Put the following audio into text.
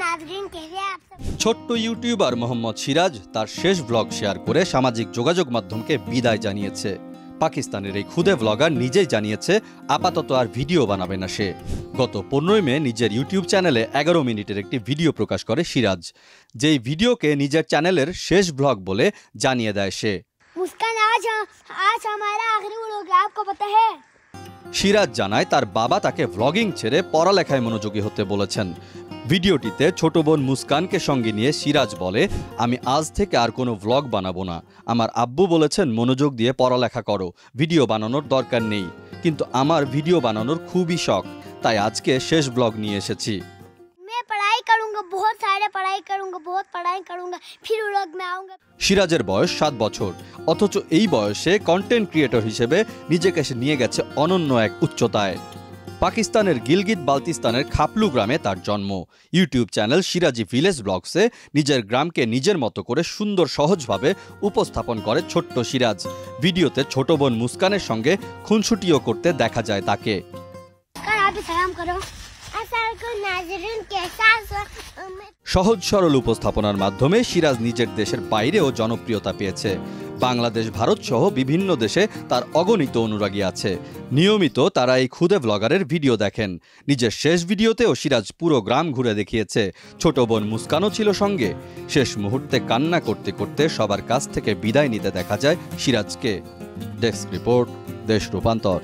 नाज़रीन कैसे हैं आप सब। ছোট্ট ইউটিউবার মোহাম্মদ সিরাজ তার শেষ ব্লগ শেয়ার করে সামাজিক যোগাযোগ মাধ্যমকে বিদায় জানিয়েছে। পাকিস্তানের এই খুদে ব্লগার নিজেই জানিয়েছে আপাতত আর ভিডিও বানাবে না সে। গত 15 মে নিজের ইউটিউব চ্যানেলে 11 মিনিটের একটি ভিডিও প্রকাশ করে সিরাজ, যেই ভিডিওকে নিজের চ্যানেলের শেষ ব্লগ বলে জানিয়ে দেয় সে। मुस्कान आज हमारा आखिरी व्लॉग है, आपको पता है। সিরাজ জানায় তার বাবা তাকে ভ্লগিং ছেড়ে পড়ালেখায় মনোযোগী হতে বলেছেন। ভিডিওটিতে ছোট বোন মুস্কানকে সঙ্গে নিয়ে সিরাজ বলে, আমি আজ থেকে আর কোনো ভ্লগ বানাবো না। আমার আব্বু বলেছেন মনোযোগ দিয়ে পড়ালেখা করো, ভিডিও বানানোর দরকার নেই, কিন্তু আমার ভিডিও বানানোর খুবই শখ, তাই আজকে শেষ ব্লগ নিয়ে এসেছি। मैं पढ़ाई करूंगा, बहुत सारे पढ़ाई करूंगा, बहुत पढ़ाई करूंगा, फिर व्लॉग में आऊंगा। সিরাজের বয়স 7 বছর, অথচ এই বয়সে কন্টেন্ট ক্রিয়েটর হিসেবে নিজেকে সে নিয়ে গেছে অনন্য এক উচ্চতায়। পাকিস্তানের গিলগিত বালতিস্তানের খাপলু গ্রামে তার জন্ম। ইউটিউব চ্যানেল সিরাজি ভিলেজ ব্লগসে নিজের গ্রামকে নিজের মতো করে সুন্দর সহজভাবে উপস্থাপন করে ছোট্ট সিরাজ। ভিডিওতে ছোট বোন মুস্কানের সঙ্গে খুনসুটিও করতে দেখা যায় তাকে। आप भी सलाम करो। अस्सलाम नाज़रीन कैसा हैं। সহজ সরল উপস্থাপনার মাধ্যমে সিরাজ নিজের দেশের বাইরেও জনপ্রিয়তা পেয়েছে। বাংলাদেশ, ভারত সহ বিভিন্ন দেশে তার অগণিত অনুরাগী আছে। নিয়মিত তারা এই খুদে ব্লগারের ভিডিও দেখেন। নিজের শেষ ভিডিওতেও সিরাজ পুরো গ্রাম ঘুরে দেখিয়েছে। ছোট বোন মুস্কানও ছিল সঙ্গে। শেষ মুহূর্তে কান্না করতে করতে সবার কাছ থেকে বিদায় নিতে দেখা যায় সিরাজকে। ডেস্ক রিপোর্ট, দেশ রূপান্তর।